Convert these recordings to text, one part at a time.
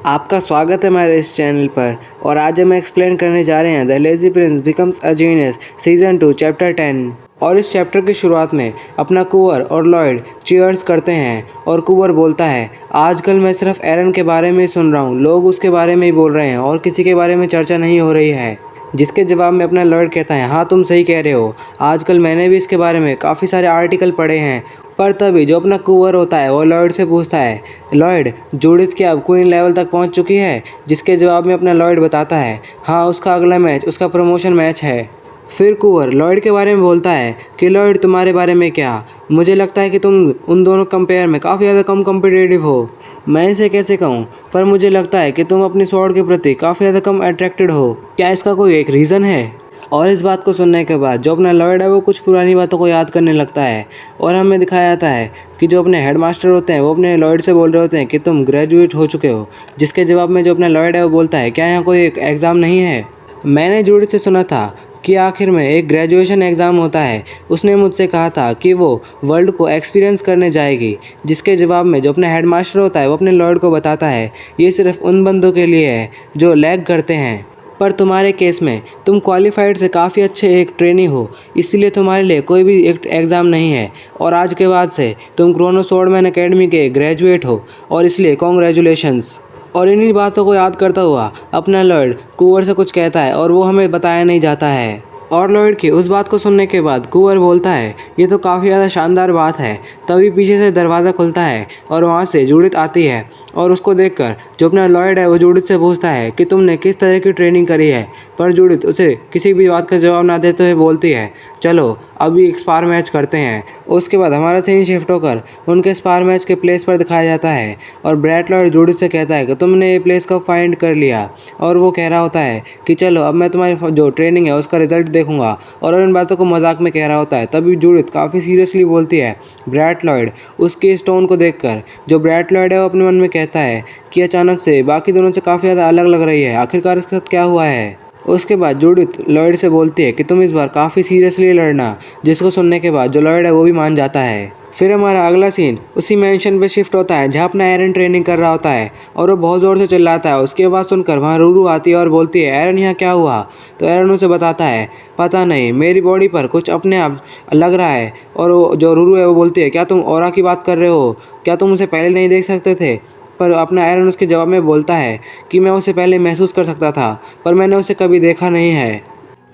आपका स्वागत है हमारे इस चैनल पर। और आज हम एक्सप्लेन करने जा रहे हैं the lazy Prince becomes a genius season 2 chapter 10। और इस चैप्टर की शुरुआत में अपना कुंवर और लॉयड चीयर्स करते हैं और कुंवर बोलता है, आजकल मैं सिर्फ एरन के बारे में ही सुन रहा हूँ, लोग उसके बारे में ही बोल रहे हैं और किसी के बारे में चर्चा नहीं हो रही है। जिसके जवाब में अपना लॉयड कहता है, हाँ तुम सही कह रहे हो, आजकल मैंने भी इसके बारे में काफ़ी सारे आर्टिकल पढ़े हैं। पर तभी जो अपना कुंवर होता है वो लॉयड से पूछता है, लॉयड जूडिथ क्या अब क्वीन लेवल तक पहुंच चुकी है? जिसके जवाब में अपना लॉयड बताता है, हाँ उसका अगला मैच उसका प्रमोशन मैच है। फिर कुंवर लॉयड के बारे में बोलता है कि लॉयड तुम्हारे बारे में क्या, मुझे लगता है कि तुम उन दोनों कंपेयर में काफ़ी ज़्यादा कम कम्पिटिटिव हो। मैं इसे कैसे कहूँ, पर मुझे लगता है कि तुम अपनी स्वॉर्ड के प्रति काफ़ी ज़्यादा कम अट्रैक्टेड हो। क्या इसका कोई एक रीज़न है? और इस बात को सुनने के बाद जो अपना लॉयड है वो कुछ पुरानी बातों को याद करने लगता है और हमें दिखाया जाता है कि जो अपने हेडमास्टर होते हैं वो अपने लॉयड से बोल रहे होते हैं कि तुम ग्रेजुएट हो चुके हो। जिसके जवाब में जो अपना लॉयड है वो बोलता है, क्या यहाँ कोई एक एग्ज़ाम नहीं है? मैंने जूडिथ से सुना था कि आखिर में एक ग्रेजुएशन एग्ज़ाम होता है। उसने मुझसे कहा था कि वो वर्ल्ड को एक्सपीरियंस करने जाएगी। जिसके जवाब में जो अपना हेडमास्टर होता है वो अपने लॉयड को बताता है, ये सिर्फ उन बंदों के लिए है जो लैग करते हैं, पर तुम्हारे केस में तुम क्वालिफाइड से काफ़ी अच्छे एक ट्रेनी हो, इसलिए तुम्हारे लिए कोई भी एक एग्ज़ाम नहीं है। और आज के बाद से तुम क्रोनो स्वॉर्डमैन एकेडमी के ग्रेजुएट हो और इसलिए कॉन्ग्रेचुलेशंस। और इन्हीं बातों को याद करता हुआ अपना लॉयड कुंवर से कुछ कहता है और वो हमें बताया नहीं जाता है। और लॉयड की उस बात को सुनने के बाद कुंवर बोलता है, ये तो काफ़ी ज़्यादा शानदार बात है। तभी पीछे से दरवाज़ा खुलता है और वहाँ से जूडिथ आती है और उसको देखकर जो अपना लॉयड है वो जूडिथ से पूछता है कि तुमने किस तरह की ट्रेनिंग करी है। पर जूडिथ उसे किसी भी बात का जवाब ना देते हुए बोलती है, चलो अभी एक स्पार मैच करते हैं। उसके बाद हमारा सीन शिफ्ट होकर उनके स्पार मैच के प्लेस पर दिखाया जाता है और ब्रैट लॉयड जूडिथ से कहता है कि तुमने ये प्लेस कब फाइंड कर लिया? और वो कह रहा होता है कि चलो अब मैं तुम्हारी जो ट्रेनिंग है उसका रिजल्ट देखूंगा। और इन बातों को मजाक में कह रहा होता है। तभी जूडिथ काफ़ी सीरियसली बोलती है, ब्रैट लॉयड। उसके इस टोन को देखकर जो ब्रैट लॉयड है वो अपने मन में कहता है कि अचानक से बाकी दोनों से काफ़ी ज़्यादा अलग लग रही है, आखिरकार इसके साथ क्या हुआ है? उसके बाद जूडिथ लॉयड से बोलती है कि तुम इस बार काफ़ी सीरियसली लड़ना। जिसको सुनने के बाद जो लॉयड है वो भी मान जाता है। फिर हमारा अगला सीन उसी मेंशन पे शिफ्ट होता है जहाँ अपना एरन ट्रेनिंग कर रहा होता है और वो बहुत ज़ोर से चिल्लाता है। उसकी आवाज़ सुनकर वहाँ रूरू आती है और बोलती है, एरन यहाँ क्या हुआ? तो एरन उसे बताता है, पता नहीं, मेरी बॉडी पर कुछ अपने आप लग रहा है। और वो जो रूरू है वो बोलती है, क्या तुम ऑरा की बात कर रहे हो? क्या तुम उसे पहले नहीं देख सकते थे? पर अपना एरन उसके जवाब में बोलता है कि मैं उसे पहले महसूस कर सकता था पर मैंने उसे कभी देखा नहीं है।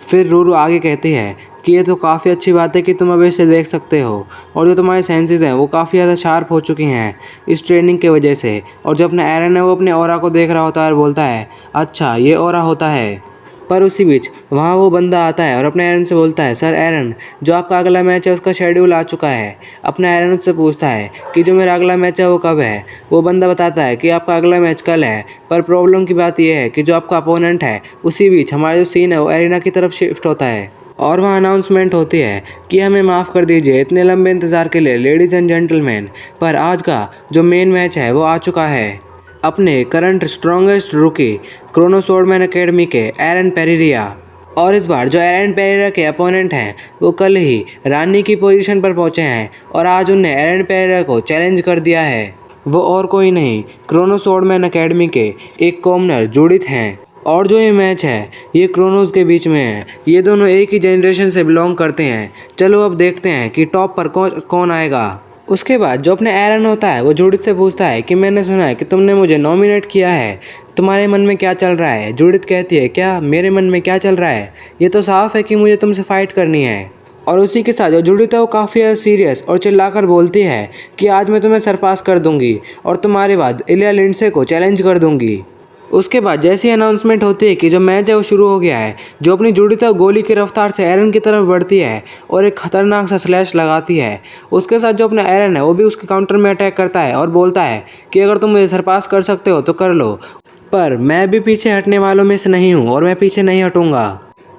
फिर रूरू आगे कहती है कि ये तो काफ़ी अच्छी बात है कि तुम अब इसे देख सकते हो और जो तुम्हारे सेंसेस हैं वो काफ़ी ज़्यादा शार्प हो चुकी हैं इस ट्रेनिंग की वजह से। और जो अपना एरन है वो अपने ऑरा को देख रहा होता है और बोलता है, अच्छा ये ऑरा होता है। पर उसी बीच वहाँ वो बंदा आता है और अपने एरन से बोलता है, सर एरन, जो आपका अगला मैच है उसका शेड्यूल आ चुका है। अपना एरन उससे पूछता है कि जो मेरा अगला मैच है वो कब है? वो बंदा बताता है कि आपका अगला मैच कल है। पर प्रॉब्लम की बात यह है कि जो आपका अपोनेंट है, उसी बीच हमारा जो सीन है वो एरिना की तरफ शिफ्ट होता है और वहाँ अनाउंसमेंट होती है कि हमें माफ़ कर दीजिए इतने लंबे इंतज़ार के लिए लेडीज़ एंड जेंटलमैन, पर आज का जो मेन मैच है वो आ चुका है। अपने करंट स्ट्रॉन्गेस्ट रूकी क्रोनो स्वॉर्डमैन एकेडमी के एरन पेरेरा। और इस बार जो एरन पेरेरा के अपोनेंट हैं वो कल ही रानी की पोजीशन पर पहुंचे हैं और आज उनने एरन पेरेरा को चैलेंज कर दिया है। वो और कोई नहीं, क्रोनो स्वॉर्डमैन एकेडमी के एक कॉमनर जूडिथ हैं। और जो ये मैच है ये क्रोनोस के बीच में है। ये दोनों एक ही जनरेशन से बिलोंग करते हैं। चलो अब देखते हैं कि टॉप पर कौन आएगा। उसके बाद जो अपने एरन होता है वो जूडिथ से पूछता है कि मैंने सुना है कि तुमने मुझे नॉमिनेट किया है, तुम्हारे मन में क्या चल रहा है? जूडिथ कहती है, क्या मेरे मन में क्या चल रहा है? ये तो साफ है कि मुझे तुमसे फाइट करनी है। और उसी के साथ जो जूडिथ है वो काफ़ी सीरियस और चिल्लाकर बोलती है कि आज मैं तुम्हें सरपास कर दूंगी और तुम्हारे बाद इलिया लिंडसे को चैलेंज कर दूंगी। उसके बाद जैसी अनाउंसमेंट होती है कि जो मैच है वो शुरू हो गया है। जो अपनी जूडिथ है गोली की रफ्तार से एरन की तरफ बढ़ती है और एक खतरनाक सा स्लैश लगाती है। उसके साथ जो अपना एरन है वो भी उसके काउंटर में अटैक करता है और बोलता है कि अगर तुम मुझे सरपास कर सकते हो तो कर लो, पर मैं भी पीछे हटने वालों में से नहीं हूँ और मैं पीछे नहीं हटूंगा।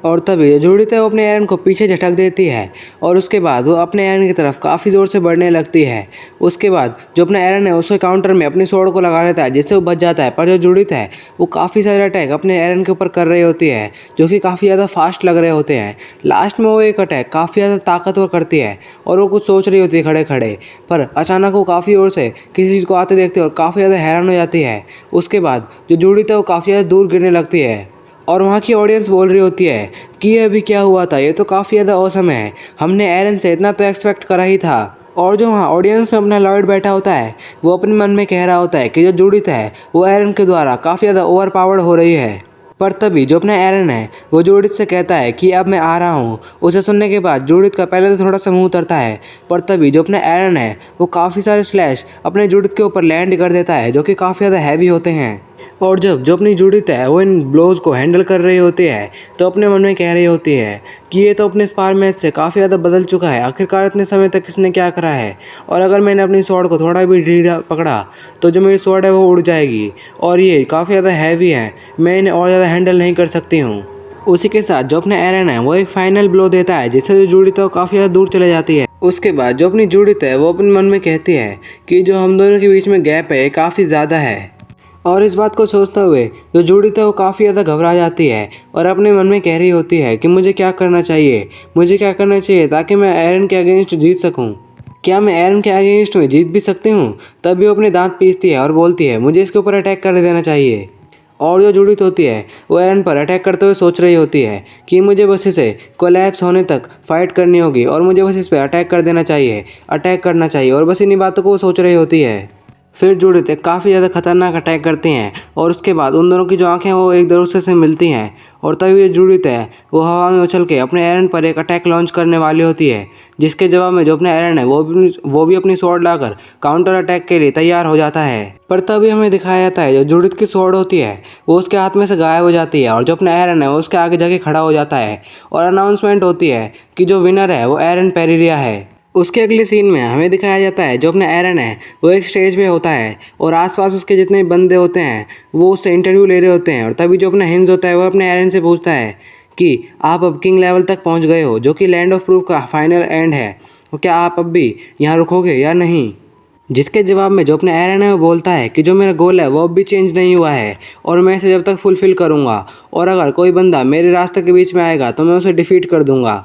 और तभी जूडिथ है वो अपने एरन को पीछे झटक देती है और उसके बाद वो अपने एरन की तरफ काफ़ी ज़ोर से बढ़ने लगती है। उसके बाद जो अपना एरन है उसके काउंटर में अपनी स्वॉर्ड को लगा लेता है जिससे वो बच जाता है। पर जो जूडिथ है वो काफ़ी सारे अटैक अपने एरन के ऊपर कर रही होती है जो कि काफ़ी ज़्यादा फास्ट लग रहे होते हैं। लास्ट में वो एक अटैक काफ़ी ज़्यादा ताकतवर करती है और वो कुछ सोच रही होती है खड़े खड़े, पर अचानक वो काफ़ी ओर से किसी चीज़ को आते देखती है और काफ़ी ज़्यादा हैरान हो जाती है। उसके बाद जो जूडिथ है वो काफ़ी ज़्यादा दूर गिरने लगती है और वहाँ की ऑडियंस बोल रही होती है कि ये अभी क्या हुआ था, ये तो काफ़ी ज़्यादा औसम है, हमने एरन से इतना तो एक्सपेक्ट करा ही था। और जो वहाँ ऑडियंस में अपना लॉयड बैठा होता है वो अपने मन में कह रहा होता है कि जो जूडिथ है वो एरन के द्वारा काफ़ी ज़्यादा ओवर पावर्ड हो रही है। पर तभी जो अपना एरन है वो जूडिथ से कहता है कि अब मैं आ रहा हूँ। उसे सुनने के बाद जूडिथ का पहले तो थोड़ा सा मुँह उतरता है, पर तभी जो अपना एरन है वो काफ़ी सारे स्लैश अपने जूडिथ के ऊपर लैंड कर देता है जो कि काफ़ी ज़्यादा हैवी होते हैं। और जब जो अपनी जूडिथ है वो इन ब्लोज को हैंडल कर रही होती है तो अपने मन में कह रही होती है कि ये तो अपने स्पार मैच से काफ़ी ज़्यादा बदल चुका है, आखिरकार इतने समय तक इसने क्या करा है, और अगर मैंने अपनी स्वॉर्ड को थोड़ा भी ढीला पकड़ा तो जो मेरी स्वॉर्ड है वो उड़ जाएगी और ये काफ़ी ज़्यादा हैवी है, मैं इन्हें और ज़्यादा हैंडल नहीं कर सकती हूँ। उसी के साथ जो अपना एरन है वो एक फाइनल ब्लो देता है जिससे जो जूडिथ है वो काफ़ी ज़्यादा दूर चले जाती है। उसके बाद जो अपनी जूडिथ है वो अपने मन में कहती है कि जो हम दोनों के बीच में गैप है काफ़ी ज़्यादा है। और इस बात को सोचते हुए जो जूडिथ है वो काफ़ी ज़्यादा घबरा जाती है और अपने मन में कह रही होती है कि मुझे क्या करना चाहिए, मुझे क्या करना चाहिए ताकि मैं एरन के अगेंस्ट जीत सकूं। क्या मैं एरन के अगेंस्ट में जीत भी सकती हूँ? तभी वो अपने दांत पीसती है और बोलती है मुझे इसके ऊपर अटैक कर देना चाहिए। और जो जूडिथ होती है वो एरन पर अटैक करते हुए सोच रही होती है कि मुझे बस इसे कोलैप्स होने तक फाइट करनी होगी और मुझे बस इस पर अटैक कर देना चाहिए, अटैक करना चाहिए, और बस इन्हीं बातों को वो सोच रही होती है। फिर जूडिथ काफ़ी ज़्यादा खतरनाक अटैक करते हैं और उसके बाद उन दोनों की जो आंखें वो एक दूसरे से मिलती हैं और तभी ये जूडिथ है वो हवा में उछल के अपने एरन पर एक अटैक लॉन्च करने वाली होती है, जिसके जवाब में जो अपना एरन है वो भी अपनी स्वॉर्ड लाकर काउंटर अटैक के लिए तैयार हो जाता है। पर तभी हमें दिखाया जाता है जो जूडिथ की स्वॉर्ड होती है वो उसके हाथ में से गायब हो जाती है और जो अपना एरन है वो उसके आगे जाके खड़ा हो जाता है और अनाउंसमेंट होती है कि जो विनर है वो एरन पेरिरिया है। उसके अगले सीन में हमें दिखाया जाता है जो अपना एरन है वो एक स्टेज पे होता है और आसपास उसके जितने बंदे होते हैं वो उससे इंटरव्यू ले रहे होते हैं और तभी जो अपना हिंज होता है वो अपने एरन से पूछता है कि आप अब किंग लेवल तक पहुंच गए हो जो कि लैंड ऑफ प्रूफ का फाइनल एंड है, तो क्या आप अब भी यहाँ रुकोगे या नहीं। जिसके जवाब में जो अपना एरन है वो बोलता है कि जो मेरा गोल है वो अब भी चेंज नहीं हुआ है और मैं इसे जब तक फुलफिल करूँगा और अगर कोई बंदा मेरे रास्ते के बीच में आएगा तो मैं उसे डिफीट कर दूँगा।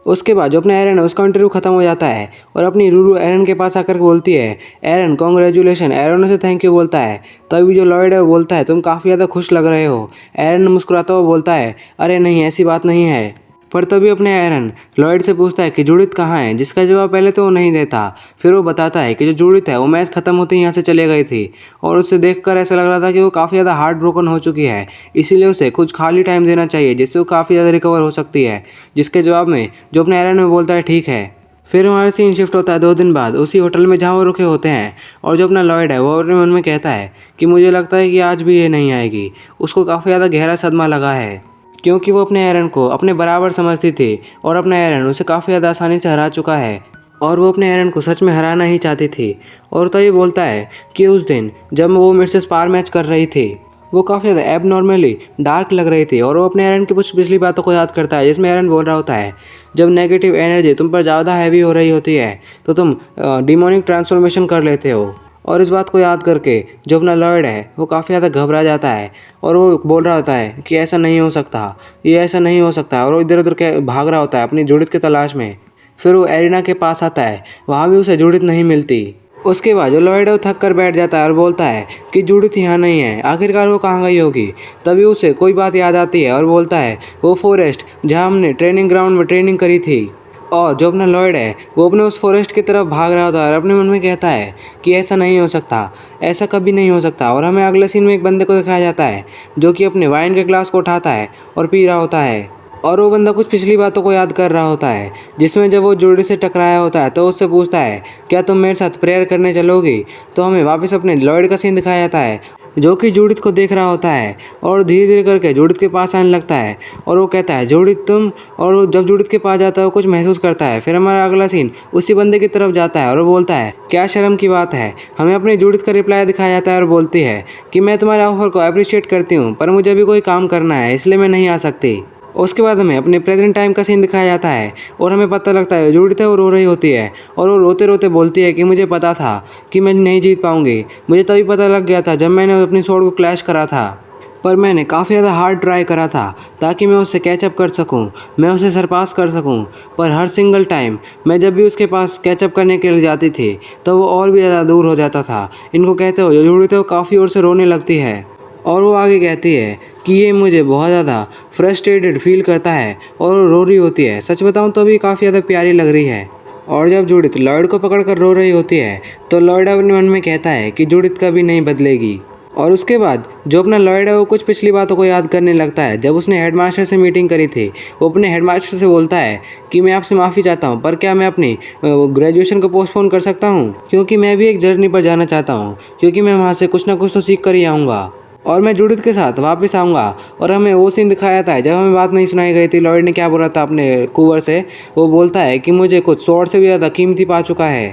उसके बाद जो अपना एरन है उसका इंटरव्यू खत्म हो जाता है और अपनी रूरू एरन के पास आकर बोलती है एरन कॉन्ग्रेचुलेशन। एरन उसे थैंक यू बोलता है। तभी जो लॉयड है वो बोलता है तुम काफ़ी ज़्यादा खुश लग रहे हो। एरन मुस्कुराता हुआ बोलता है अरे नहीं ऐसी बात नहीं है। पर तभी अपने एरन लॉयड से पूछता है कि जूडिथ कहाँ है, जिसका जवाब पहले तो वो नहीं देता। फिर वो बताता है कि जो जूडिथ है वो मैच खत्म होते ही यहाँ से चले गई थी और उसे देखकर ऐसा लग रहा था कि वो काफ़ी ज़्यादा हार्ट ब्रोकन हो चुकी है, इसीलिए उसे कुछ खाली टाइम देना चाहिए जिससे वो काफ़ी ज़्यादा रिकवर हो सकती है। जिसके जवाब में जो अपने एरन में बोलता है ठीक है। फिर हमारा सीन शिफ्ट होता है 2 दिन बाद उसी होटल में जहाँ वो रुके होते हैं और जो अपना लॉयड है वो अपने मन में कहता है कि मुझे लगता है कि आज भी ये नहीं आएगी। उसको काफ़ी ज़्यादा गहरा सदमा लगा है क्योंकि वो अपने एरन को अपने बराबर समझती थी और अपना एरन उसे काफ़ी ज़्यादा आसानी से हरा चुका है और वो अपने एरन को सच में हराना ही चाहती थी। और तो ये बोलता है कि उस दिन जब वो मेरे से स्पार मैच कर रही थी वो काफ़ी ज़्यादा एबनॉर्मली डार्क लग रही थी और वो अपने एरन की कुछ पिछली बातों को याद करता है जिसमें एरन बोल रहा होता है जब नेगेटिव एनर्जी तुम पर ज़्यादा हैवी हो रही होती है तो तुम डिमोनिक ट्रांसफॉर्मेशन कर लेते हो। और इस बात को याद करके जो अपना लॉयड है वो काफ़ी ज़्यादा घबरा जाता है और वो बोल रहा होता है कि ऐसा नहीं हो सकता, ये ऐसा नहीं हो सकता, और वो इधर उधर के भाग रहा होता है अपनी जूडिथ की तलाश में। फिर वो एरिना के पास आता है, वहाँ भी उसे जूडिथ नहीं मिलती। उसके बाद जो लॉयड है वो थक कर बैठ जाता है और बोलता है कि जूडिथ यहाँ नहीं है, आखिरकार वो कहाँ गई होगी। तभी उसे कोई बात याद आती है और बोलता है वो फॉरेस्ट जहाँ हमने ट्रेनिंग ग्राउंड में ट्रेनिंग करी थी। और जो अपना लॉयड है वो अपने उस फॉरेस्ट की तरफ भाग रहा होता है और अपने मन में कहता है कि ऐसा नहीं हो सकता, ऐसा कभी नहीं हो सकता। और हमें अगले सीन में एक बंदे को दिखाया जाता है जो कि अपने वाइन के ग्लास को उठाता है और पी रहा होता है और वो बंदा कुछ पिछली बातों को याद कर रहा होता है जिसमें जब वो जूडिथ से टकराया होता है तो उससे पूछता है क्या तुम मेरे साथ प्रेयर करने चलोगी। तो हमें वापस अपने लॉयड का सीन दिखाया जाता है जो कि जूडिथ को देख रहा होता है और धीरे धीरे करके जूडिथ के पास आने लगता है और वो कहता है जूडिथ तुम, और वो जब जूडिथ के पास जाता है वो कुछ महसूस करता है। फिर हमारा अगला सीन उसी बंदे की तरफ जाता है और वो बोलता है क्या शर्म की बात है। हमें अपनी जूडिथ का रिप्लाई दिखाया जाता है और बोलती है कि मैं तुम्हारे ऑफर को अप्रिशिएट करती हूँ पर मुझे अभी कोई काम करना है इसलिए मैं नहीं आ सकती। उसके बाद हमें अपने प्रेजेंट टाइम का सीन दिखाया जाता है और हमें पता लगता है जूडिथ है वो रो रही होती है और वो रोते रोते बोलती है कि मुझे पता था कि मैं नहीं जीत पाऊंगी। मुझे तभी पता लग गया था जब मैंने अपनी स्वॉर्ड को क्लैश करा था, पर मैंने काफ़ी ज़्यादा हार्ड ट्राई करा था ताकि मैं उससे कैचअप कर सकूं, मैं उसे सरपास कर सकूं। पर हर सिंगल टाइम मैं जब भी उसके पास कैचअप करने के लिए जाती थी तो वो और भी ज़्यादा दूर हो जाता था। इनको कहते हो जूडिथ है वो काफ़ी ओर से रोने लगती है और वो आगे कहती है कि ये मुझे बहुत ज़्यादा फ्रस्ट्रेटेड फील करता है और वो रो रही होती है। सच बताऊं तो अभी काफ़ी ज़्यादा प्यारी लग रही है। और जब जूडिथ लॉयड को पकड़ कर रो रही होती है तो लॉयड अपने मन में कहता है कि जूडिथ कभी नहीं बदलेगी। और उसके बाद जो अपना लॉयड है वो कुछ पिछली बातों को याद करने लगता है। जब उसने हेडमास्टर से मीटिंग करी थी वो अपने हेडमास्टर से बोलता है कि मैं आपसे माफ़ी चाहता हूँ, पर क्या मैं अपनी ग्रेजुएशन को पोस्टपोन कर सकता हूँ, क्योंकि मैं भी एक जर्नी पर जाना चाहता हूँ, क्योंकि मैं वहाँ से कुछ ना कुछ तो सीख कर ही आऊँगा और मैं जूडिथ के साथ वापस आऊँगा। और हमें वो सीन दिखाया था जब हमें बात नहीं सुनाई गई थी लॉयड ने क्या बोला था अपने कुंवर से। वो बोलता है कि मुझे कुछ स्वॉर्ड से भी ज़्यादा कीमती पा चुका है।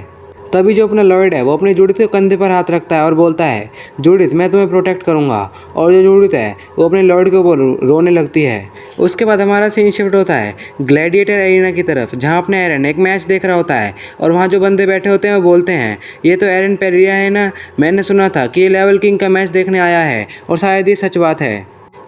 तभी जो अपना लॉयड है वो अपनी जूडिथ के कंधे पर हाथ रखता है और बोलता है जूडिथ मैं तुम्हें प्रोटेक्ट करूंगा। और जो जूडिथ है वो अपने लॉयड के ऊपर रोने लगती है। उसके बाद हमारा सीन शिफ्ट होता है ग्लैडिएटर एरिना की तरफ, जहां अपने एरन एक मैच देख रहा होता है और वहां जो बंदे बैठे होते हैं वो बोलते हैं ये तो एरन पेरिया है ना, मैंने सुना था कि ये लेवल किंग का मैच देखने आया है और शायद ये सच बात है।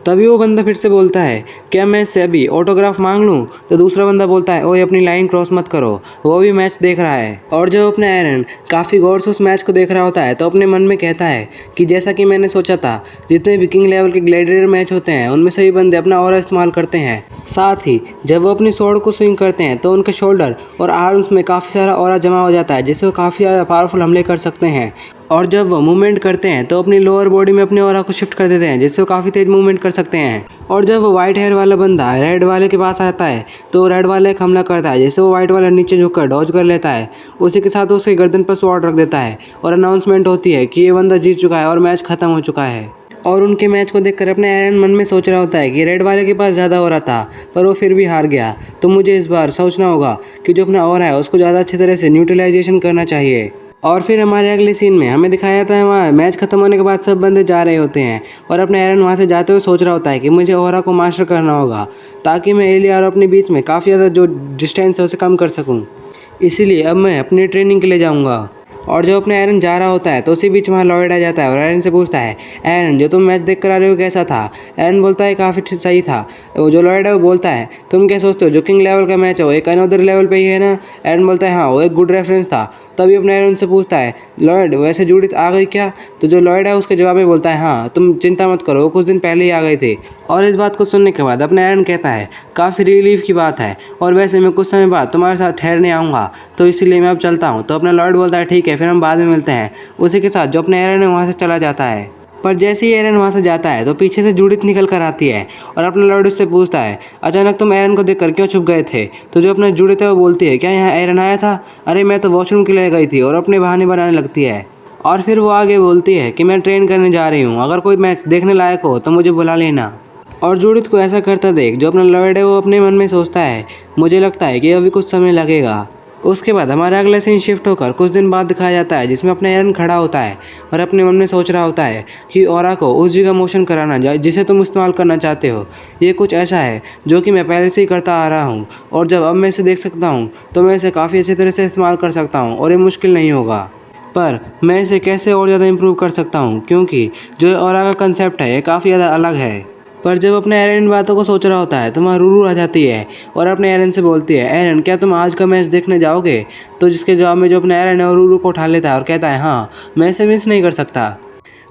तभी वो बंदा फिर से बोलता है क्या मैं इससे अभी ऑटोग्राफ मांग लूँ, तो दूसरा बंदा बोलता है ओए अपनी लाइन क्रॉस मत करो, वो भी मैच देख रहा है। और जब अपना एरन काफ़ी गौर से उस मैच को देख रहा होता है तो अपने मन में कहता है कि जैसा कि मैंने सोचा था जितने भी किंग लेवल के ग्लैडिएटर मैच होते हैं उनमें सभी बंदे अपना ऑरा इस्तेमाल करते हैं। साथ ही जब वो अपनी स्वॉर्ड को स्विंग करते हैं तो उनके शोल्डर और आर्म्स में काफ़ी सारा ऑरा जमा हो जाता है जिससे वो काफ़ी ज़्यादा पावरफुल हमले कर सकते हैं। और जब वो मूवमेंट करते हैं तो अपनी लोअर बॉडी में अपने ऑरा को शिफ्ट कर देते हैं जिससे वो काफ़ी तेज मूवमेंट कर सकते हैं। और जब वो वाइट हेयर वाला बंदा रेड वाले के पास आता है तो रेड वाला एक हमला करता है जिससे वो वाइट वाला नीचे झुककर डॉज कर लेता है। उसी के साथ उसके गर्दन पर स्वॉर्ड रख देता है और अनाउंसमेंट होती है कि ये बंदा जीत चुका है और मैच खत्म हो चुका है। और उनके मैच को देखकर अपने एरन मन में सोच रहा होता है कि रेड वाले के पास ज़्यादा ऑरा था पर वो फिर भी हार गया, तो मुझे इस बार सोचना होगा कि जो अपना ऑरा है उसको ज़्यादा अच्छी तरह से न्यूट्रलाइजेशन करना चाहिए। और फिर हमारे अगले सीन में हमें दिखाया जाता है वहाँ मैच खत्म होने के बाद सब बंदे जा रहे होते हैं और अपना एरन वहाँ से जाते हुए सोच रहा होता है कि मुझे ऑरा को मास्टर करना होगा ताकि मैं एलिया और अपने बीच में काफ़ी ज़्यादा जो डिस्टेंस है उसे कम कर सकूँ। इसीलिए अब मैं अपनी ट्रेनिंग के लिए जाऊँगा। और जब अपना एरन जा रहा होता है तो उसी बीच वहाँ लॉयड आ जाता है और एरन से पूछता है एरन जो तुम मैच देख कर आ रहे हो कैसा था। एरन बोलता है काफ़ी सही था। वो जो लॉयड है वो बोलता है तुम क्या सोचते हो जो किंग लेवल का मैच है वो एक अनदर लेवल पे ही है ना। एरन बोलता है हाँ वो एक गुड रेफरेंस था। तभी अपना एरन से पूछता है लॉयड वैसे जूडिथ आ गई क्या। तो जो लॉयड है उसके जवाब में बोलता है हाँ तुम चिंता मत करो वो कुछ दिन पहले ही आ गए थे। और इस बात को सुनने के बाद अपना एरन कहता है काफ़ी रिलीफ की बात है और वैसे मैं कुछ समय बाद तुम्हारे साथ ठहरने आऊँगा तो इसीलिए मैं अब चलता हूँ। तो अपना लॉयड बोलता है ठीक है फिर हम बाद में मिलते हैं। उसी के साथ जो अपना एरन है वहाँ से चला जाता है। पर जैसे ही एरन वहाँ से जाता है तो पीछे से जूडिथ निकल कर आती है और अपना लॉयड उससे पूछता है अचानक तुम एरन को देखकर क्यों छुप गए थे। तो जो अपना जूडिथ है वो बोलती है क्या यहाँ एरन आया था, अरे मैं तो वॉशरूम के लिए गई थी और अपने बहाने बनाने लगती है। और फिर वो आगे बोलती है कि मैं ट्रेन करने जा रही हूँ, अगर कोई मैच देखने लायक हो तो मुझे बुला लेना। और जूडिथ को ऐसा करता देख जो अपना लॉयड है वो अपने मन में सोचता है मुझे लगता है कि अभी कुछ समय लगेगा। उसके बाद हमारा अगला सीन शिफ्ट होकर कुछ दिन बाद दिखाया जाता है जिसमें अपना एरन खड़ा होता है और अपने मन में सोच रहा होता है कि ऑरा को उस जगह मोशन कराना जाए जिसे तुम इस्तेमाल करना चाहते हो। ये कुछ ऐसा है जो कि मैं पहले से ही करता आ रहा हूँ और जब अब मैं इसे देख सकता हूँ तो मैं इसे काफ़ी अच्छी तरह से इस्तेमाल कर सकता हूँ और ये मुश्किल नहीं होगा। पर मैं इसे कैसे और ज़्यादा इम्प्रूव कर सकता हूँ क्योंकि जो ऑरा का कंसेप्ट है ये काफ़ी ज़्यादा अलग है। पर जब अपने एरन इन बातों को सोच रहा होता है तो वहाँ रूरू आ जाती है और अपने एरन से बोलती है एरन क्या तुम आज का मैच देखने जाओगे। तो जिसके जवाब में जो अपना एरन है वो रूरू को उठा लेता है और कहता है हाँ मैं इसे मिस नहीं कर सकता।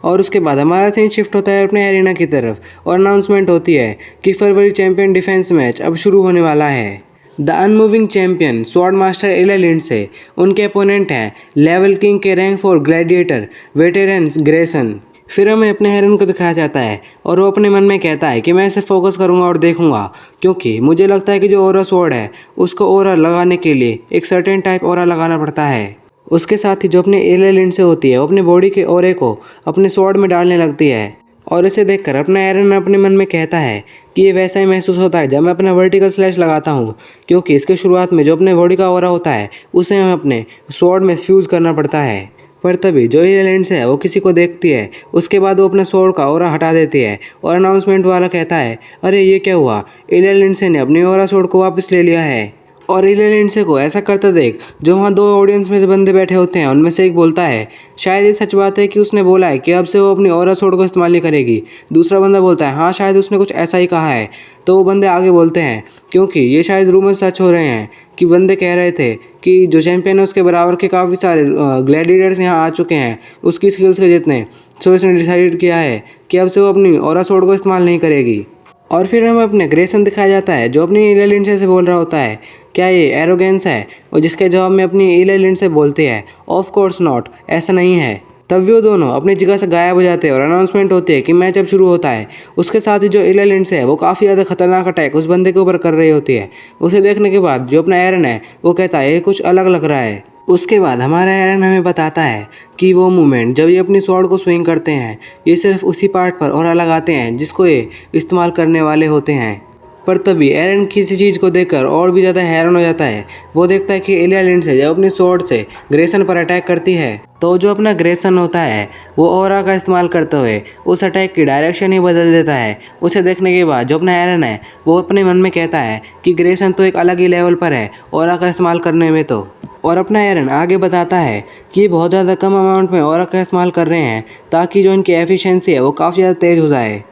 और उसके बाद हमारा सीन शिफ्ट होता है अपने एरिना की तरफ और अनाउंसमेंट होती है कि फरवरी चैंपियन डिफेंस मैच अब शुरू होने वाला है। The unmoving champion sword master एला लिंडसे, उनके अपोनेंट हैं लेवल किंग के रैंक 4 ग्लैडिएटर वेटेरन्स ग्रेसन। फिर हमें अपने हेरन को दिखाया जाता है और वो अपने मन में कहता है कि मैं इसे फोकस करूंगा और देखूंगा क्योंकि मुझे लगता है कि जो ओरा स्वॉर्ड है उसको ओरा लगाने के लिए एक सर्टेन टाइप ओरा लगाना पड़ता है। उसके साथ ही जो अपने एला लिंडसे होती है वो अपने बॉडी के ओरे को अपने स्वॉर्ड में डालने लगती है और इसे देखकर अपना एरन अपने मन में कहता है कि ये वैसा ही महसूस होता है जब मैं अपना वर्टिकल स्लैश लगाता हूँ क्योंकि इसके शुरुआत में जो अपने बॉडी का ओरा होता है उसे हमें अपने स्वॉर्ड में फ्यूज़ करना पड़ता है। पर तभी जो इलिया लिंड्स है वो किसी को देखती है। उसके बाद वो अपने स्वॉर्ड का ऑरा हटा देती है और अनाउंसमेंट वाला कहता है, अरे ये क्या हुआ, इलिया लिंड्स ने अपनी ऑरा स्वॉर्ड को वापस ले लिया है। और इलिया लिंड्से को ऐसा करते देख जो वहाँ दो ऑडियंस में से बंदे बैठे होते हैं उनमें से एक बोलता है, शायद ये सच बात है कि उसने बोला है कि अब से वो अपनी ऑरा स्वॉर्ड को इस्तेमाल नहीं करेगी। दूसरा बंदा बोलता है, हाँ शायद उसने कुछ ऐसा ही कहा है। तो वो बंदे आगे बोलते हैं, क्योंकि ये शायद रूमर सच हो रहे हैं कि बंदे कह रहे थे कि जो चैंपियन है उसके बराबर के काफ़ी सारे ग्लैडिएटर्स यहाँ आ चुके हैं उसकी स्किल्स के जितने। सो इसने डिसाइड किया है कि अब से वो अपनी ऑरा स्वॉर्ड को इस्तेमाल नहीं करेगी। और फिर हमें अपने ग्रेसन दिखाया जाता है जो अपनी इलिया लिंड्स से बोल रहा होता है, क्या ये एरोगेंस है? और जिसके जवाब में अपनी इलिया लिंड्स से बोलते हैं, ऑफ कोर्स नॉट, ऐसा नहीं है। तब वो दोनों अपनी जगह से गायब हो जाते हैं और अनाउंसमेंट होती है कि मैच अब शुरू होता है। उसके साथ ही जो इलिया लिंड्स है वो काफ़ी ज़्यादा खतरनाक अटैक उस बंदे के ऊपर कर रही होती है। उसे देखने के बाद जो अपना एरन है वो कहता है, ये कुछ अलग लग रहा है। उसके बाद हमारा एरन हमें बताता है कि वो मूवमेंट जब ये अपनी स्वॉर्ड को स्विंग करते हैं ये सिर्फ उसी पार्ट पर ऑरा लगाते हैं जिसको ये इस्तेमाल करने वाले होते हैं। पर तभी एरन किसी चीज़ को देखकर और भी ज़्यादा हैरान हो जाता है। वो देखता है कि इलिया लिंड्स जब अपनी स्वॉर्ड से ग्रेसन पर अटैक करती है तो जो अपना ग्रेसन होता है वो ऑरा का इस्तेमाल करते हुए उस अटैक की डायरेक्शन ही बदल देता है। उसे देखने के बाद जो अपना एरन है वो अपने मन में कहता है कि ग्रेसन तो एक अलग ही लेवल पर है ऑरा का इस्तेमाल करने में तो। और अपना एरन आगे बताता है कि ये बहुत ज़्यादा कम अमाउंट में ऑरा का इस्तेमाल कर रहे हैं ताकि जो इनकी एफिशिएंसी है वो काफ़ी ज़्यादा तेज़ हो जाए।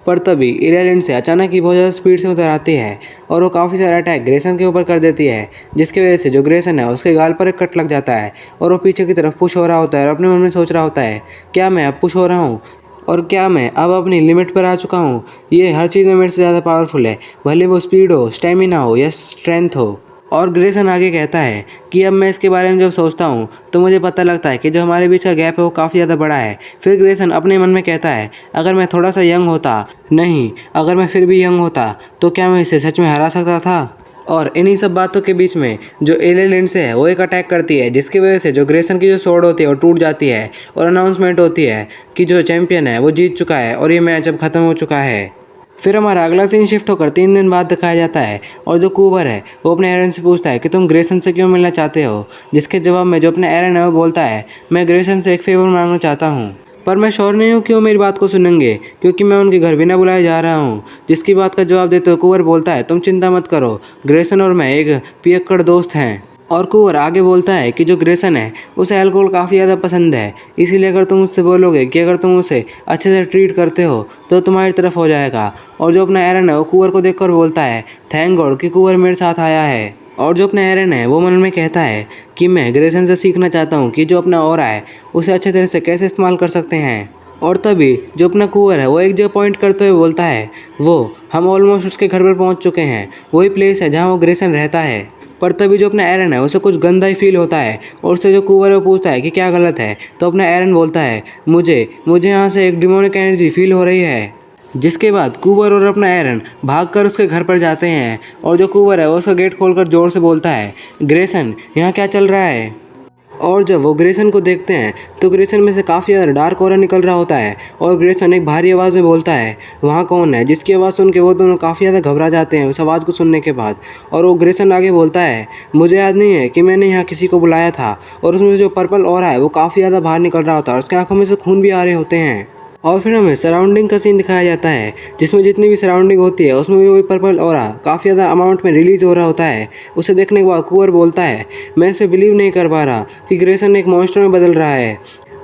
पर तभी इलिया लिंड्स अचानक ही बहुत ज़्यादा स्पीड से उतर आती है और वो काफ़ी सारा अटैक ग्रेसन के ऊपर कर देती है, जिसकी वजह से जो ग्रेसन है उसके गाल पर एक कट लग जाता है और वो पीछे की तरफ पुश हो रहा होता है और अपने मन में सोच रहा होता है, क्या मैं अब पुश हो रहा हूँ और क्या मैं अब अपनी लिमिट पर आ चुका हूँ? ये हर चीज़ में मेरे से ज़्यादा पावरफुल है, भले वो स्पीड हो, स्टेमिना हो या स्ट्रेंथ हो। और ग्रेसन आगे कहता है कि अब मैं इसके बारे में जब सोचता हूँ तो मुझे पता लगता है कि जो हमारे बीच का गैप है वो काफ़ी ज़्यादा बड़ा है। फिर ग्रेसन अपने मन में कहता है, अगर मैं थोड़ा सा यंग होता, नहीं अगर मैं फिर भी यंग होता तो क्या मैं इसे सच में हरा सकता था? और इन्हीं सब बातों के बीच में जो इलिया लिंड्स है वो एक अटैक करती है जिसकी वजह से जो ग्रेसन की जो स्वॉर्ड होती है वो टूट जाती है और अनाउंसमेंट होती है कि जो चैंपियन है वो जीत चुका है और ये मैच अब ख़त्म हो चुका है। फिर हमारा अगला सीन शिफ्ट होकर 3 दिन बाद दिखाया जाता है और जो कूबर है वो अपने एरन से पूछता है कि तुम ग्रेसन से क्यों मिलना चाहते हो? जिसके जवाब में जो अपना एरन है वो बोलता है, मैं ग्रेसन से एक फेवर मांगना चाहता हूँ, पर मैं श्योर नहीं हूँ कि वो मेरी बात को सुनेंगे क्योंकि मैं उनके घर बिना बुलाए जा रहा हूँ। जिसकी बात का जवाब देते हुए कूबर बोलता है, तुम चिंता मत करो, ग्रेसन और मैं एक पियक्कड़ दोस्त हैं। और कूबर आगे बोलता है कि जो ग्रेसन है उसे अल्कोहल काफ़ी ज़्यादा पसंद है, इसीलिए अगर तुम उससे बोलोगे कि अगर तुम उसे अच्छे से ट्रीट करते हो तो तुम्हारी तरफ हो जाएगा। और जो अपना एरन है वो कूबर को देखकर बोलता है, थैंक गॉड कि कूबर मेरे साथ आया है। और जो अपना एरन है वो मन में कहता है कि मैं ग्रेसन से सीखना चाहता हूँ कि जो अपना ऑरा है उसे अच्छे तरह से कैसे इस्तेमाल कर सकते हैं। और तभी जो अपना कूबर है वो एक जगह पॉइंट करते हुए बोलता है, वो हम ऑलमोस्ट उसके घर पर पहुँच चुके हैं, वही प्लेस है जहाँ वो ग्रेसन रहता है। पर तभी जो अपना एरन है उसे कुछ गंदा ही फील होता है और उससे जो कूबर है वो पूछता है कि क्या गलत है। तो अपना एरन बोलता है, मुझे यहाँ से एक डिमोनिक एनर्जी फील हो रही है। जिसके बाद कूबर और अपना एरन भागकर उसके घर पर जाते हैं और जो कूबर है वो उसका गेट खोलकर जोर से बोलता है, ग्रेसन यहाँ क्या चल रहा है? और जब वो ग्रेसन को देखते हैं तो ग्रेसन में से काफ़ी ज़्यादा डार्क ऑरा निकल रहा होता है और ग्रेसन एक भारी आवाज़ में बोलता है, वहाँ कौन है? जिसकी आवाज़ सुन के वो दोनों काफ़ी ज़्यादा घबरा जाते हैं उस आवाज़ को सुनने के बाद। और वो ग्रेसन आगे बोलता है, मुझे याद नहीं है कि मैंने यहाँ किसी को बुलाया था। और उसमें से जो पर्पल ऑरा है वो काफ़ी ज़्यादा बाहर निकल रहा होता है और उसकी आंखों में से खून भी आ रहे होते हैं। और फिर हमें सराउंडिंग का सीन दिखाया जाता है जिसमें जितनी भी सराउंडिंग होती है उसमें भी वही पर्पल ऑरा काफ़ी ज़्यादा अमाउंट में रिलीज़ हो रहा होता है। उसे देखने के बाद कूबर बोलता है, मैं इसे बिलीव नहीं कर पा रहा कि ग्रेसन एक मॉन्स्टर में बदल रहा है।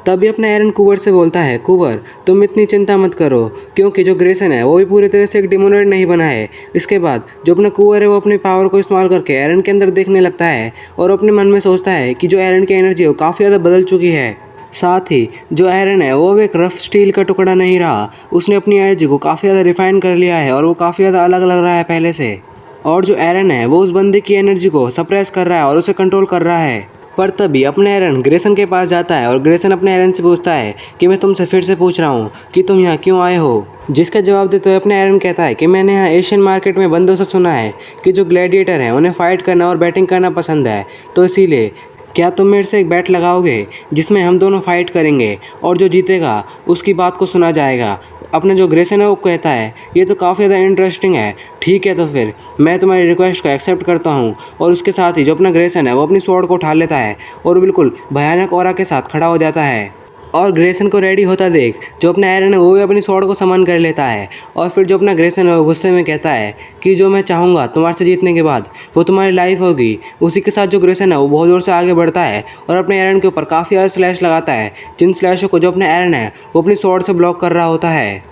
तभी अपना एरन कूबर से बोलता है, कूबर तुम इतनी चिंता मत करो क्योंकि जो ग्रेसन है वो भी पूरी तरह से एक डिमोनॉइड नहीं बना है। इसके बाद जो अपना कूबर है वो अपनी पावर को इस्तेमाल करके एरन के अंदर देखने लगता है और अपने मन में सोचता है कि जो एरन की एनर्जी है वो काफ़ी ज़्यादा बदल चुकी है। साथ ही जो एरन है वो एक रफ स्टील का टुकड़ा नहीं रहा, उसने अपनी एनर्जी को काफ़ी ज़्यादा रिफाइन कर लिया है और वो काफ़ी ज़्यादा अलग लग रहा है पहले से। और जो एरन है वो उस बंदे की एनर्जी को सप्रेस कर रहा है और उसे कंट्रोल कर रहा है। पर तभी अपना एरन ग्रेसन के पास जाता है और ग्रेसन अपने एरन से पूछता है कि मैं तुमसे फिर से पूछ रहा हूँ कि तुम यहाँ क्यों आए हो? जिसका जवाब देते हुए अपने एरन कहता है कि मैंने यहाँ एशियन मार्केट में बंदों से सुना है कि जो ग्लैडिएटर हैं उन्हें फाइट करना और बैटिंग करना पसंद है, तो इसीलिए क्या तुम मेरे से एक बैट लगाओगे जिसमें हम दोनों फाइट करेंगे और जो जीतेगा उसकी बात को सुना जाएगा। अपना जो ग्रेसन है वो कहता है, ये तो काफ़ी ज़्यादा इंटरेस्टिंग है। ठीक है, तो फिर मैं तुम्हारी रिक्वेस्ट को एक्सेप्ट करता हूँ। और उसके साथ ही जो अपना ग्रेसन है वो अपनी स्वॉर्ड को उठा लेता है और बिल्कुल भयानक ऑरा के साथ खड़ा हो जाता है। और ग्रेसन को रेडी होता देख जो अपना एरन है वो भी अपनी स्वॉर्ड को समन कर लेता है। और फिर जो अपना ग्रेसन है वो गुस्से में कहता है कि जो मैं चाहूँगा तुम्हारे से जीतने के बाद वो तुम्हारी लाइफ होगी। उसी के साथ जो ग्रेसन है वो बहुत ज़ोर से आगे बढ़ता है और अपने एरन के ऊपर काफ़ी ज़्यादा स्लैश लगाता है, जिन स्लैशों को जो अपना एरन है वो अपनी स्वॉर्ड से ब्लॉक कर रहा होता है।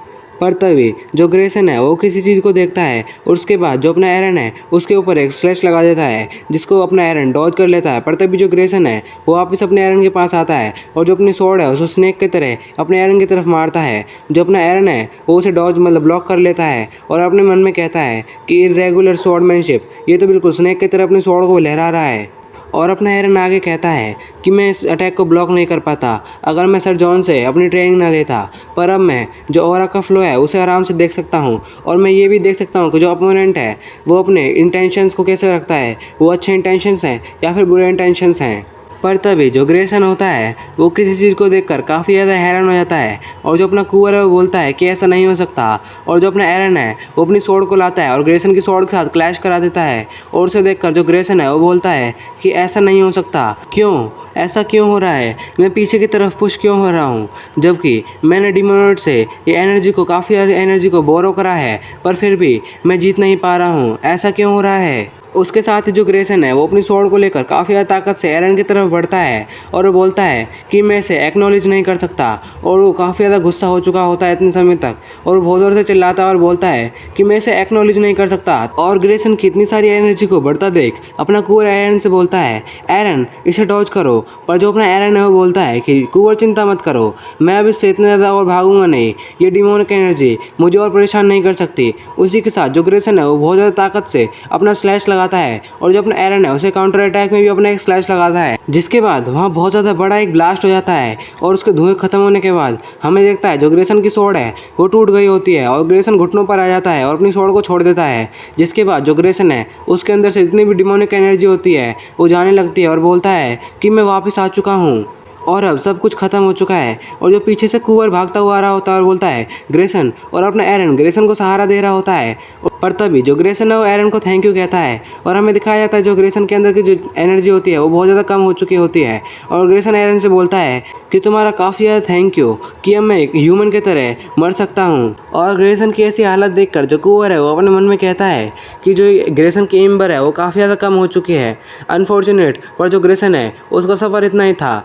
पर तभी जो ग्रेसन है वो किसी चीज़ को देखता है और उसके बाद जो अपना एरन है उसके ऊपर एक स्लैश लगा देता है, जिसको अपना एरन डॉज कर लेता है। पर तभी जो ग्रेसन है वो वापस अपने एरन के पास आता है और जो अपनी स्वॉर्ड है उसको स्नेक की तरह अपने एरन की तरफ मारता है। जो अपना एरन है वो उसे डॉज मतलब ब्लॉक कर लेता है और अपने मन में कहता है कि इर्रेगुलर स्वॉर्डमैनशिप, ये तो बिल्कुल स्नेक की तरह अपनी स्वॉर्ड को लहरा रहा है। और अपना एरन आगे कहता है कि मैं इस अटैक को ब्लॉक नहीं कर पाता अगर मैं सर जॉन से अपनी ट्रेनिंग ना लेता, पर अब मैं जो ऑरा का फ्लो है उसे आराम से देख सकता हूँ और मैं ये भी देख सकता हूँ कि जो अपोनेंट है वो अपने इंटेंशंस को कैसे रखता है, वो अच्छे इंटेंशंस हैं या फिर बुरे इंटेंशंस हैं। पर तभी जो ग्रेसन होता है वो किसी चीज़ को देखकर काफ़ी ज़्यादा हैरान हो जाता है और जो अपना कुंवर है वो बोलता है कि ऐसा नहीं हो सकता। और जो अपना एरन है वो अपनी स्वॉर्ड को लाता है और ग्रेसन की स्वॉर्ड के साथ क्लैश करा देता है। और उसे देखकर जो ग्रेसन है वो बोलता है कि ऐसा नहीं हो सकता, क्यों, ऐसा क्यों हो रहा है, मैं पीछे की तरफ पुश क्यों हो रहा हूँ, जबकि मैंने डिमोनॉइड से ये एनर्जी को काफ़ी ज़्यादा एनर्जी को बोरो करा है पर फिर भी मैं जीत नहीं पा रहा हूँ, ऐसा क्यों हो रहा है। उसके साथ ही जो ग्रेसन है वो अपनी स्वॉर्ड को लेकर काफ़ी ज़्यादा ताकत से एरन की तरफ बढ़ता है और वो बोलता है कि मैं इसे एक्नॉलेज नहीं कर सकता। और वो काफ़ी ज़्यादा गुस्सा हो चुका होता है इतने समय तक और वो बहुत ज़ोर से चिल्लाता है और बोलता है कि मैं इसे एक्नॉलेज नहीं कर सकता। और ग्रेसन की इतनी सारी एनर्जी को बढ़ता देख अपना कुंवर एरन से बोलता है, एरन इसे डॉज करो। पर जो अपना एरन है वो बोलता है कि कुंवर चिंता मत करो, मैं अब इससे इतना ज़्यादा और भागूंगा नहीं, ये डिमोनिक एनर्जी मुझे और परेशान नहीं कर सकती। उसी के साथ जो ग्रेसन है वो बहुत ज़्यादा ताकत से अपना स्लैश लगाता है और जो अपना एरन है उसे काउंटर अटैक में भी अपना एक स्लैश लगाता है, जिसके बाद वहाँ बहुत ज़्यादा बड़ा एक ब्लास्ट हो जाता है। और उसके धुएं खत्म होने के बाद हमें देखता है जो ग्रेसन की स्वॉर्ड है वो टूट गई होती है और ग्रेसन घुटनों पर आ जाता है और अपनी स्वॉर्ड को छोड़ देता है। जिसके बाद जो ग्रेसन है उसके अंदर से जितनी भी डिमोनिक एनर्जी होती है वो जाने लगती है और बोलता है कि मैं वापस आ चुका हूँ और अब सब कुछ खत्म हो चुका है। और जो पीछे से कुंवर भागता हुआ आ रहा होता है और बोलता है ग्रेसन, और अपना एरन ग्रेसन को सहारा दे रहा होता है। पर तभी जो ग्रेसन है वो एरन को थैंक यू कहता है और हमें दिखाया जाता है जो ग्रेसन के अंदर की जो एनर्जी होती है वो बहुत ज़्यादा कम हो चुकी होती है। और ग्रेसन एरन से बोलता है कि तुम्हारा काफ़ी ज़्यादा थैंक यू कि अब मैं एक ह्यूमन की तरह मर सकता हूँ। और ग्रेसन की ऐसी हालत देखकर जो कुंवर है वो अपने मन में कहता है कि जो ग्रेसन की एम्बर है वो काफ़ी ज़्यादा कम हो चुकी है। अनफॉर्चुनेट, पर जो ग्रेसन है उसका सफ़र इतना ही था।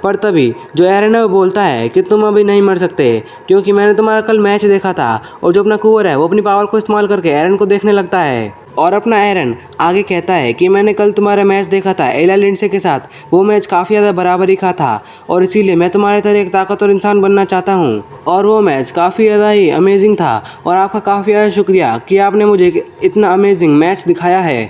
पर तभी जो एरन है वो बोलता है कि तुम अभी नहीं मर सकते क्योंकि मैंने तुम्हारा कल मैच देखा था। और जो अपना कुंवर है वो अपनी पावर को इस्तेमाल करके एरन को देखने लगता है और अपना एरन आगे कहता है कि मैंने कल तुम्हारा मैच देखा था एला लिंडसे के साथ, वो मैच काफ़ी ज़्यादा बराबरी का था और इसीलिए मैं तुम्हारे तरह एक ताकतवर इंसान बनना चाहता हूँ। और वो मैच काफ़ी ज़्यादा ही अमेजिंग था और आपका काफ़ी ज़्यादा शुक्रिया कि आपने मुझे इतना अमेजिंग मैच दिखाया है।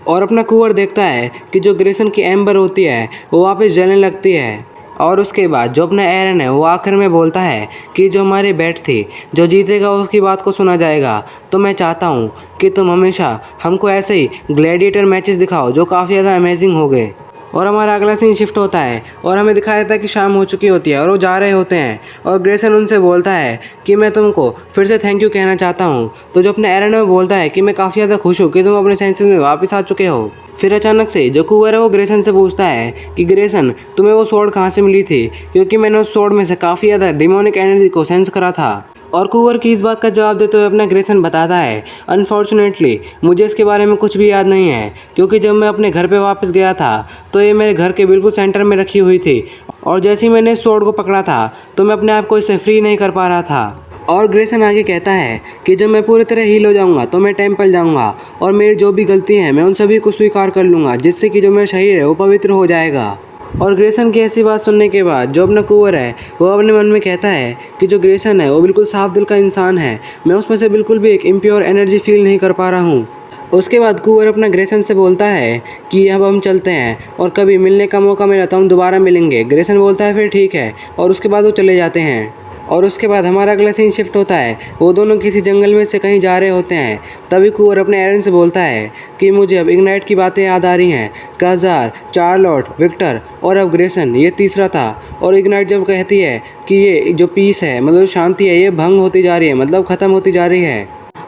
और अपना कुंवर देखता है कि जो ग्रेसन की एम्बर होती है वो वापस जलने लगती है। और उसके बाद जो अपना एरन है वो आखिर में बोलता है कि जो हमारी बैट थी, जो जीतेगा उसकी बात को सुना जाएगा, तो मैं चाहता हूँ कि तुम हमेशा हमको ऐसे ही ग्लैडिएटर मैचेस दिखाओ जो काफ़ी ज़्यादा अमेजिंग हो गए। और हमारा अगला सीन शिफ्ट होता है और हमें दिखाया जाता है कि शाम हो चुकी होती है और वो जा रहे होते हैं और ग्रेसन उनसे बोलता है कि मैं तुमको फिर से थैंक यू कहना चाहता हूँ। तो जो अपना एरन है वो बोलता है कि मैं काफ़ी ज़्यादा खुश हूँ कि तुम अपने सेंसेस में वापस आ चुके हो। फिर अचानक से जो कुंवर है वो ग्रेसन से पूछता है कि ग्रेसन, तुम्हें वो स्वॉर्ड कहाँ से मिली थी, क्योंकि मैंने उस स्वॉर्ड में से काफ़ी ज़्यादा डिमोनिक एनर्जी को सेंस करा था। और कुंवर की इस बात का जवाब देते हुए अपना ग्रेसन बताता है, अनफॉर्चुनेटली मुझे इसके बारे में कुछ भी याद नहीं है क्योंकि जब मैं अपने घर पे वापस गया था तो ये मेरे घर के बिल्कुल सेंटर में रखी हुई थी और जैसे ही मैंने इस स्वॉर्ड को पकड़ा था तो मैं अपने आप को इससे फ्री नहीं कर पा रहा था। और ग्रेसन आगे कहता है कि जब मैं पूरी तरह हील हो जाऊंगा तो मैं टेंपल जाऊंगा और मेरी जो भी गलती हैं मैं उन सभी को स्वीकार कर लूँगा, जिससे कि जो मेरा शरीर है वो पवित्र हो जाएगा। और ग्रेसन की ऐसी बात सुनने के बाद जो अपना कुंवर है वो अपने मन में कहता है कि जो ग्रेसन है वो बिल्कुल साफ दिल का इंसान है, मैं उसमें से बिल्कुल भी एक इम्प्योर एनर्जी फील नहीं कर पा रहा हूँ। उसके बाद कुंवर अपना ग्रेसन से बोलता है कि अब हम चलते हैं और कभी मिलने का मौका मिला तो हम दोबारा मिलेंगे। ग्रेसन बोलता है फिर ठीक है और उसके बाद वो चले जाते हैं। और उसके बाद हमारा अगला सीन शिफ्ट होता है। वो दोनों किसी जंगल में से कहीं जा रहे होते हैं। तभी कुंवर अपने एरन से बोलता है कि मुझे अब इग्नाइट की बातें याद आ रही हैं। काजार, चार्लोट, विक्टर और अब ग्रेसन ये तीसरा था। और इग्नाइट जब कहती है कि ये जो पीस है मतलब शांति है ये भंग होती जा रही है मतलब ख़त्म होती जा रही है।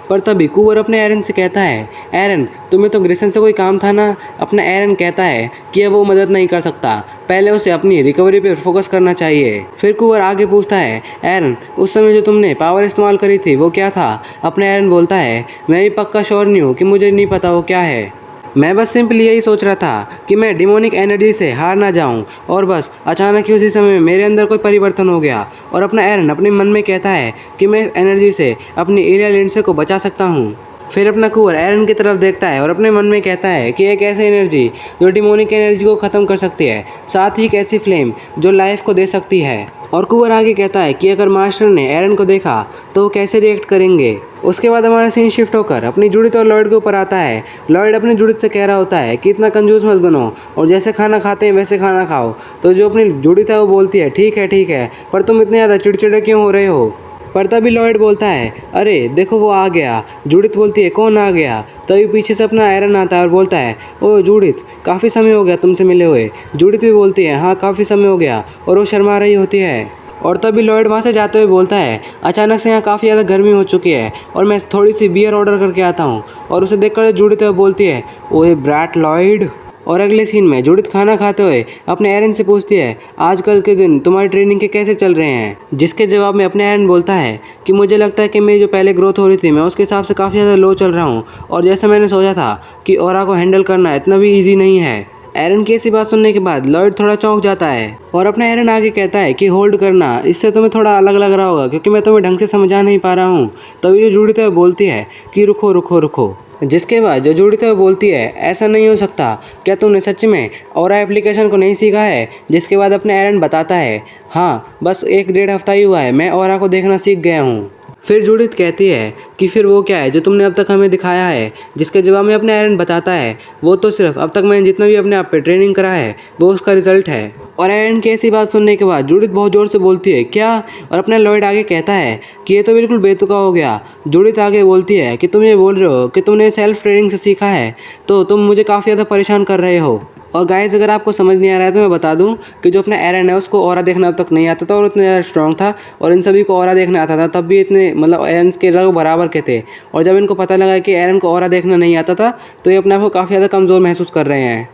पर तभी कुंवर अपने एरन से कहता है, एरन तुम्हें तो ग्रेसन से कोई काम था ना। अपना एरन कहता है कि अब वो मदद नहीं कर सकता, पहले उसे अपनी रिकवरी पर फोकस करना चाहिए। फिर कुंवर आगे पूछता है, एरन उस समय जो तुमने पावर इस्तेमाल करी थी वो क्या था। अपना एरन बोलता है, मैं भी पक्का श्योर नहीं हूँ कि मुझे नहीं पता वो क्या है। मैं बस सिंपली यही सोच रहा था कि मैं डिमोनिक एनर्जी से हार ना जाऊं। और बस अचानक ही उसी समय मेरे अंदर कोई परिवर्तन हो गया। और अपना एरन अपने मन में कहता है कि मैं एनर्जी से अपनी एरिया लिंडसे को बचा सकता हूं। फिर अपना कुंवर एरन की तरफ देखता है और अपने मन में कहता है कि एक ऐसी एनर्जी जो डिमोनिक एनर्जी को ख़त्म कर सकती है, साथ ही एक ऐसी फ्लेम जो लाइफ को दे सकती है। और कुंवर आगे कहता है कि अगर मास्टर ने एरन को देखा तो वो कैसे रिएक्ट करेंगे। उसके बाद हमारा सीन शिफ्ट होकर अपनी जूडिथ और लॉयड के ऊपर आता है। लॉयड अपनी जूडिथ से कह रहा होता है कि इतना कंजूस मत बनो और जैसे खाना खाते हैं वैसे खाना खाओ। तो जो अपनी जूडिथ है वो बोलती है, ठीक है, पर तुम इतने ज़्यादा चिड़चिड़े क्यों हो रहे हो। पर तभी लॉयड बोलता है, अरे देखो वो आ गया। जूडिथ बोलती है, कौन आ गया। तभी पीछे से अपना एरन आता है और बोलता है, ओ जूडिथ काफ़ी समय हो गया तुमसे मिले हुए। जूडिथ भी बोलती है, हाँ काफ़ी समय हो गया, और वो शर्मा रही होती है। और तभी लॉयड वहाँ से जाते हुए बोलता है, अचानक से यहाँ काफ़ी ज़्यादा गर्मी हो चुकी है और मैं थोड़ी सी बियर ऑर्डर करके आता हूँ। और उसे देखकर जूडिथ बोलती है, ओए ब्रैट लॉयड। और अगले सीन में जूडिथ खाना खाते हुए अपने एरन से पूछती है, आजकल के दिन तुम्हारी ट्रेनिंग के कैसे चल रहे हैं। जिसके जवाब में अपने एरन बोलता है कि मुझे लगता है कि मेरी जो पहले ग्रोथ हो रही थी मैं उसके हिसाब से काफ़ी ज़्यादा लो चल रहा हूँ, और जैसा मैंने सोचा था कि ऑरा को हैंडल करना इतना भी ईजी नहीं है। एरन की ऐसी बात सुनने के बाद लॉयड थोड़ा चौंक जाता है और अपना एरन आगे कहता है कि होल्ड करना, इससे तुम्हें थोड़ा अलग लग रहा होगा क्योंकि मैं तुम्हें ढंग से समझा नहीं पा रहा हूँ। तभी जो जूडिथ बोलती है कि रुको। जिसके बाद जो जूडिथ बोलती है, ऐसा नहीं हो सकता, क्या तुमने सच में ऑरा एप्लीकेशन को नहीं सीखा है। जिसके बाद अपना एरन बताता है, हाँ बस 1-1.5 हफ्ता ही हुआ है, मैं ऑरा को देखना सीख गया हूँ। फिर जूडिथ कहती है कि फिर वो क्या है जो तुमने अब तक हमें दिखाया है। जिसके जवाब में अपना एरन बताता है, वो तो सिर्फ अब तक मैंने जितना भी अपने आप पे ट्रेनिंग करा है वो उसका रिजल्ट है। और एरन की ऐसी बात सुनने के बाद जूडिथ बहुत ज़ोर से बोलती है, क्या। और अपना लॉयड आगे कहता है कि ये तो बिल्कुल बेतुका हो गया। जूडिथ आगे बोलती है कि तुम ये बोल रहे हो कि तुमने सेल्फ ट्रेनिंग से सीखा है, तो तुम मुझे काफ़ी ज़्यादा परेशान कर रहे हो। और गाइस अगर आपको समझ नहीं आ रहा है तो मैं बता दूं कि जो अपना एरन है उसको ऑरा देखना अब तक नहीं आता था और उतने ज़्यादा स्ट्रॉन्ग था, और इन सभी को ऑरा देखना आता था तब भी इतने मतलब एरन के लगभग बराबर के थे। और जब इनको पता लगा कि एरन को ऑरा देखना नहीं आता था तो ये अपने आप को काफ़ी ज़्यादा कमज़ोर महसूस कर रहे हैं।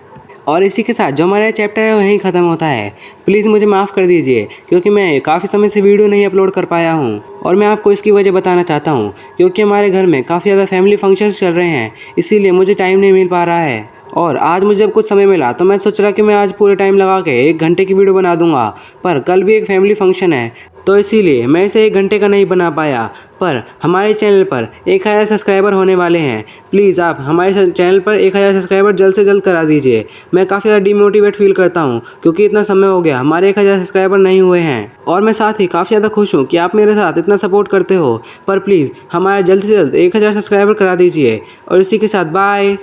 और इसी के साथ जो हमारा चैप्टर है वहीं ख़त्म होता है। प्लीज़ मुझे माफ़ कर दीजिए क्योंकि मैं काफ़ी समय से वीडियो नहीं अपलोड कर पाया हूँ, और मैं आपको इसकी वजह बताना चाहता हूँ क्योंकि हमारे घर में काफ़ी ज़्यादा फैमिली फंक्शंस चल रहे हैं, इसीलिए मुझे टाइम नहीं मिल पा रहा है। और आज मुझे जब कुछ समय मिला तो मैं सोच रहा कि मैं आज पूरे टाइम लगा के 1 घंटे की वीडियो बना दूंगा, पर कल भी एक फैमिली फंक्शन है तो इसीलिए मैं इसे 1 घंटे का नहीं बना पाया। पर हमारे चैनल पर 1000 सब्सक्राइबर होने वाले हैं। प्लीज़ आप हमारे चैनल पर 1000 सब्सक्राइबर जल्द से जल्द करा दीजिए। मैं काफ़ी ज़्यादा डिमोटिवेट फील करता हूँ क्योंकि इतना समय हो गया हमारे 1000 सब्सक्राइबर नहीं हुए हैं, और मैं साथ ही काफ़ी ज़्यादा खुश हूँ कि आप मेरे साथ इतना सपोर्ट करते हो। पर प्लीज़ हमारे जल्द से जल्द 1000 सब्सक्राइबर करा दीजिए। और इसी के साथ बाय।